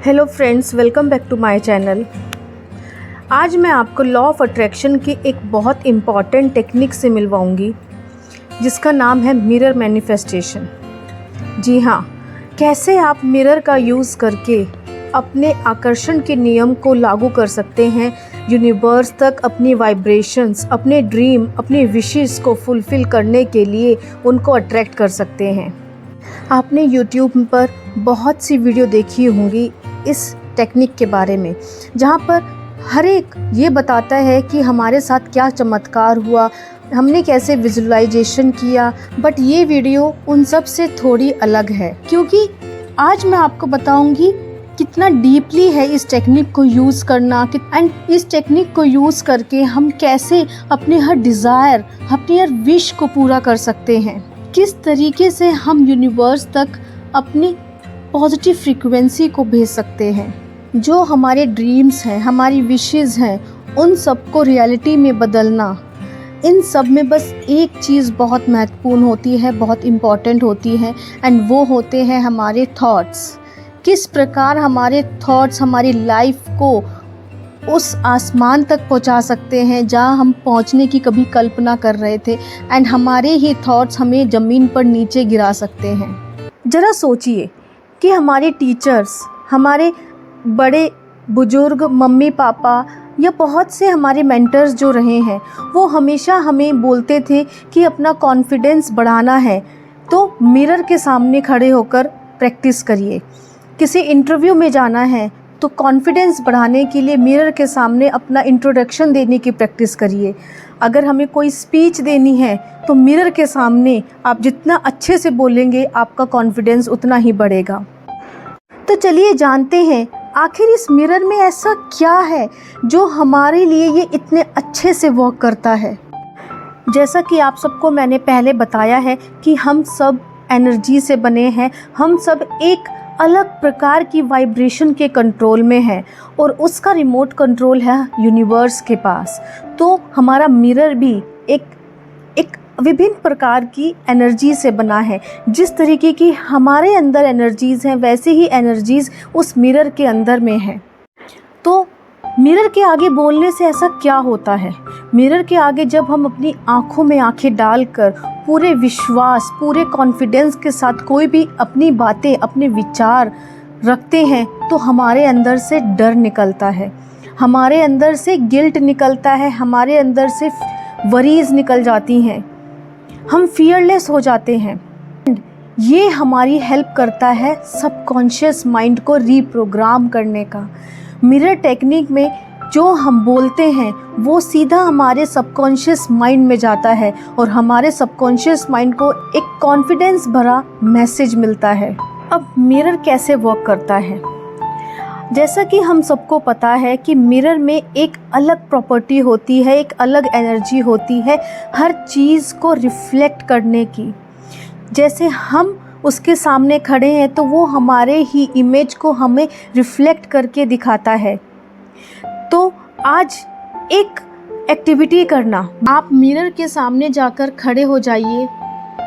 Hello friends, welcome back to my channel. आज मैं आपको लॉ ऑफ अट्रैक्शन की एक बहुत इम्पॉर्टेंट टेक्निक से मिलवाऊंगी जिसका नाम है मिरर मैनिफेस्टेशन। जी हाँ, कैसे आप मिरर का यूज़ करके अपने आकर्षण के नियम को लागू कर सकते हैं, यूनिवर्स तक अपनी वाइब्रेशंस, अपने ड्रीम, अपनी विशेस को फुलफ़िल करने के लिए उनको अट्रैक्ट कर सकते हैं। आपने YouTube पर बहुत सी वीडियो देखी होंगी इस टेक्निक के बारे में, जहाँ पर हर एक ये बताता है कि हमारे साथ क्या चमत्कार हुआ, हमने कैसे विजुअलाइजेशन किया। बट ये वीडियो उन सब से थोड़ी अलग है, क्योंकि आज मैं आपको बताऊंगी कितना डीपली है इस टेक्निक को यूज़ करना, एंड इस टेक्निक को यूज़ करके हम कैसे अपने हर डिज़ायर, अपनी हर विश को पूरा कर सकते हैं, किस तरीके से हम यूनिवर्स तक अपनी पॉजिटिव फ्रीक्वेंसी को भेज सकते हैं। जो हमारे ड्रीम्स हैं, हमारी विशेस हैं, उन सब को रियलिटी में बदलना। इन सब में बस एक चीज़ बहुत महत्वपूर्ण होती है, बहुत इम्पॉर्टेंट होती है, एंड वो होते हैं हमारे थॉट्स। किस प्रकार हमारे थॉट्स हमारी लाइफ को उस आसमान तक पहुंचा सकते हैं जहां हम पहुंचने की कभी कल्पना कर रहे थे, एंड हमारे ही थॉट्स हमें ज़मीन पर नीचे गिरा सकते हैं। ज़रा सोचिए कि हमारे टीचर्स, हमारे बड़े बुजुर्ग, मम्मी पापा या बहुत से हमारे मेंटर्स जो रहे हैं, वो हमेशा हमें बोलते थे कि अपना कॉन्फिडेंस बढ़ाना है तो मिरर के सामने खड़े होकर प्रैक्टिस करिए। किसी इंटरव्यू में जाना है तो कॉन्फिडेंस बढ़ाने के लिए मिरर के सामने अपना इंट्रोडक्शन देने की प्रैक्टिस करिए। अगर हमें कोई स्पीच देनी है तो मिरर के सामने आप जितना अच्छे से बोलेंगे, आपका कॉन्फिडेंस उतना ही बढ़ेगा। तो चलिए जानते हैं आखिर इस मिरर में ऐसा क्या है जो हमारे लिए ये इतने अच्छे से वर्क करता है। जैसा कि आप सबको मैंने पहले बताया है कि हम सब एनर्जी से बने हैं, हम सब एक अलग प्रकार की वाइब्रेशन के कंट्रोल में है, और उसका रिमोट कंट्रोल है यूनिवर्स के पास। तो हमारा मिरर भी एक विभिन्न प्रकार की एनर्जी से बना है। जिस तरीके की हमारे अंदर एनर्जीज़ हैं, वैसे ही एनर्जीज़ उस मिरर के अंदर में है। तो मिरर के आगे बोलने से ऐसा क्या होता है? मिरर के आगे जब हम अपनी आँखों में आँखें डालकर पूरे विश्वास, पूरे कॉन्फिडेंस के साथ कोई भी अपनी बातें, अपने विचार रखते हैं, तो हमारे अंदर से डर निकलता है, हमारे अंदर से गिल्ट निकलता है, हमारे अंदर से वरीज़ निकल जाती हैं, हम फियरलेस हो जाते हैं। ये हमारी हेल्प करता है सबकॉन्शियस माइंड को रीप्रोग्राम करने का। मिरर टेक्निक में जो हम बोलते हैं वो सीधा हमारे सबकॉन्शियस माइंड में जाता है, और हमारे सबकॉन्शियस माइंड को एक कॉन्फिडेंस भरा मैसेज मिलता है। अब मिरर कैसे वर्क करता है? जैसा कि हम सबको पता है कि मिरर में एक अलग प्रॉपर्टी होती है, एक अलग एनर्जी होती है हर चीज़ को रिफ्लेक्ट करने की। जैसे हम उसके सामने खड़े हैं तो वो हमारे ही इमेज को हमें रिफ्लेक्ट करके दिखाता है। तो आज एक एक्टिविटी करना, आप मिरर के सामने जाकर खड़े हो जाइए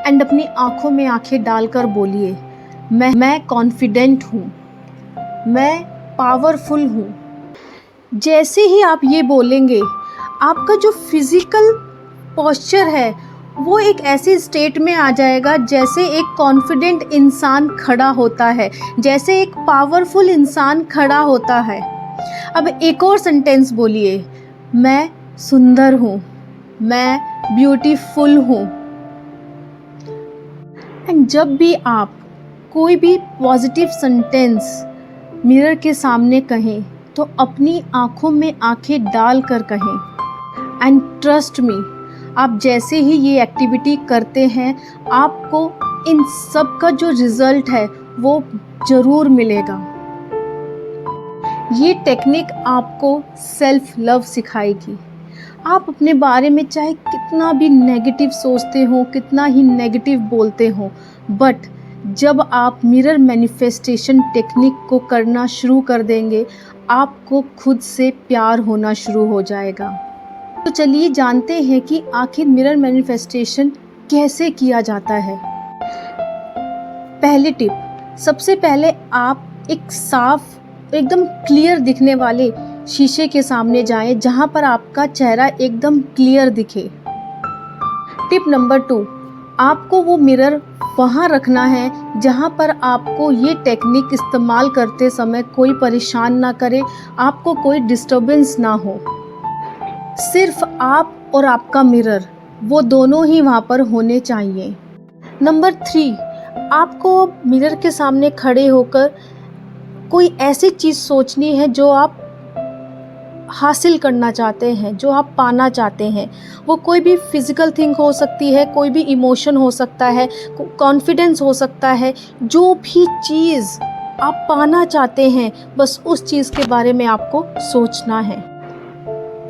एंड अपनी आँखों में आँखें डालकर बोलिए, मैं कॉन्फिडेंट हूँ, मैं पावरफुल हूँ। जैसे ही आप ये बोलेंगे, आपका जो फिज़िकल पोस्चर है वो एक ऐसी स्टेट में आ जाएगा जैसे एक कॉन्फिडेंट इंसान खड़ा होता है, जैसे एक पावरफुल इंसान खड़ा होता है। अब एक और सेंटेंस बोलिए, मैं सुंदर हूँ, मैं ब्यूटीफुल हूँ। एंड जब भी आप कोई भी पॉजिटिव सेंटेंस मिरर के सामने कहें तो अपनी आँखों में आँखें डाल कर कहें। एंड ट्रस्ट मी, आप जैसे ही ये एक्टिविटी करते हैं, आपको इन सब का जो रिज़ल्ट है वो ज़रूर मिलेगा। ये टेक्निक आपको सेल्फ लव सिखाएगी। आप अपने बारे में चाहे कितना भी नेगेटिव सोचते हो, कितना ही नेगेटिव बोलते हो, बट जब आप मिरर मैनिफेस्टेशन टेक्निक को करना शुरू कर देंगे, आपको खुद से प्यार होना शुरू हो जाएगा। तो चलिए जानते हैं कि आखिर मिरर मैनिफेस्टेशन कैसे किया जाता है। पहली टिप, सबसे पहले आप एक साफ एकदम क्लियर दिखने वाले शीशे के सामने जाएं, जहां पर आपका चेहरा एकदम क्लियर दिखे। टिप नंबर 2, आपको वो मिरर वहाँ रखना है जहाँ पर आपको ये टेक्निक इस्तेमाल करते समय कोई परेशान ना करे, आपको कोई डिस्टर्बेंस ना हो। सिर्फ आप और आपका मिरर, वो दोनों ही वहाँ पर होने चाहिए। नंबर 3, आपको मिरर के सामने खड़े होकर कोई ऐसी चीज़ सोचनी है जो आप हासिल करना चाहते हैं, जो आप पाना चाहते हैं। वो कोई भी फिज़िकल थिंग हो सकती है, कोई भी इमोशन हो सकता है, कॉन्फिडेंस हो सकता है। जो भी चीज़ आप पाना चाहते हैं, बस उस चीज़ के बारे में आपको सोचना है।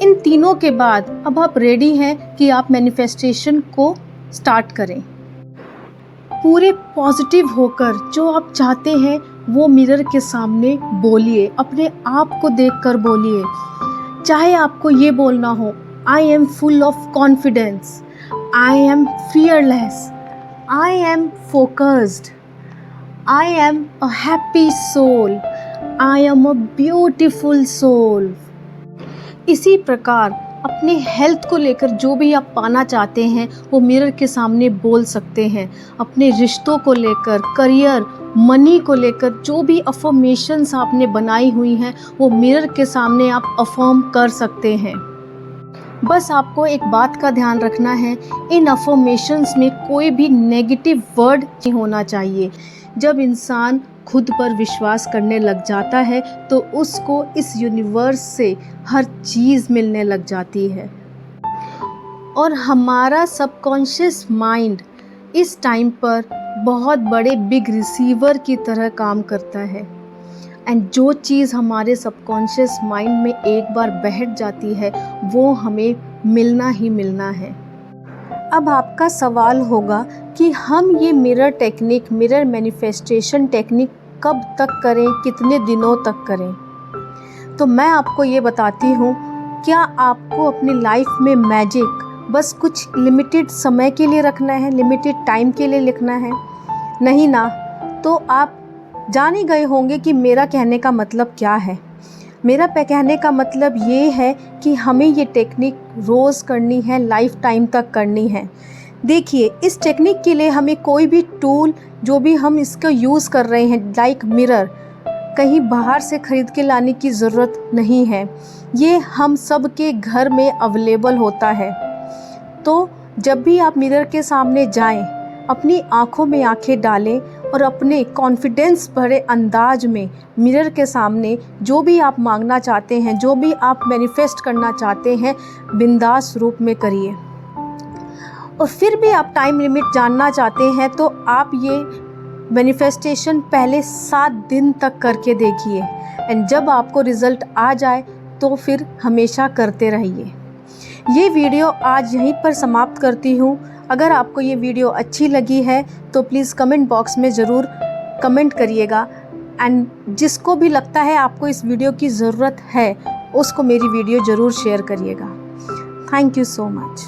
इन तीनों के बाद अब आप रेडी हैं कि आप मैनिफेस्टेशन को स्टार्ट करें। पूरे पॉजिटिव होकर जो आप चाहते हैं वो मिरर के सामने बोलिए, अपने आप को देखकर बोलिए। चाहे आपको ये बोलना हो, I am full of confidence, I am fearless, I am focused, I am a happy soul, I am a beautiful soul. इसी प्रकार अपने हेल्थ को लेकर जो भी आप पाना चाहते हैं वो मिरर के सामने बोल सकते हैं। अपने रिश्तों को लेकर, करियर, मनी को लेकर जो भी अफर्मेशंस आपने बनाई हुई हैं वो मिरर के सामने आप अफर्म कर सकते हैं। बस आपको एक बात का ध्यान रखना है, इन अफर्मेशंस में कोई भी नेगेटिव वर्ड नहीं होना चाहिए। जब इंसान खुद पर विश्वास करने लग जाता है तो उसको इस यूनिवर्स से हर चीज़ मिलने लग जाती है। और हमारा सबकॉन्शियस माइंड इस टाइम पर बहुत बड़े बिग रिसीवर की तरह काम करता है। एंड जो चीज़ हमारे सबकॉन्शियस माइंड में एक बार बैठ जाती है वो हमें मिलना ही मिलना है। अब आपका सवाल होगा कि हम ये mirror technique, mirror manifestation technique कब तक करें, कितने दिनों तक करें? तो मैं आपको ये बताती हूँ, क्या आपको अपनी लाइफ में मैजिक बस कुछ लिमिटेड समय के लिए रखना है, लिमिटेड टाइम के लिए लिखना है? नहीं ना। तो आप जान ही गए होंगे कि मेरा कहने का मतलब क्या है। मेरा कहने का मतलब ये है कि हमें ये टेक्निक रोज़ करनी है, लाइफ टाइम तक करनी है। देखिए, इस टेक्निक के लिए हमें कोई भी टूल जो भी हम इसका यूज़ कर रहे हैं, लाइक मिरर, कहीं बाहर से ख़रीद के लाने की ज़रूरत नहीं है। ये हम सब के घर में अवेलेबल होता है। तो जब भी आप मिरर के सामने जाएं, अपनी आँखों में आँखें डालें और अपने कॉन्फिडेंस भरे अंदाज में मिरर के सामने जो भी आप मांगना चाहते हैं, जो भी आप मैनिफेस्ट करना चाहते हैं, बिंदास रूप में करिए। और फिर भी आप टाइम लिमिट जानना चाहते हैं तो आप ये मैनिफेस्टेशन पहले 7 दिन तक करके देखिए। एंड जब आपको रिज़ल्ट आ जाए तो फिर हमेशा करते रहिए। ये वीडियो आज यहीं पर समाप्त करती हूँ। अगर आपको ये वीडियो अच्छी लगी है तो प्लीज़ कमेंट बॉक्स में ज़रूर कमेंट करिएगा। एंड जिसको भी लगता है आपको इस वीडियो की ज़रूरत है उसको मेरी वीडियो ज़रूर शेयर करिएगा। Thank you so much.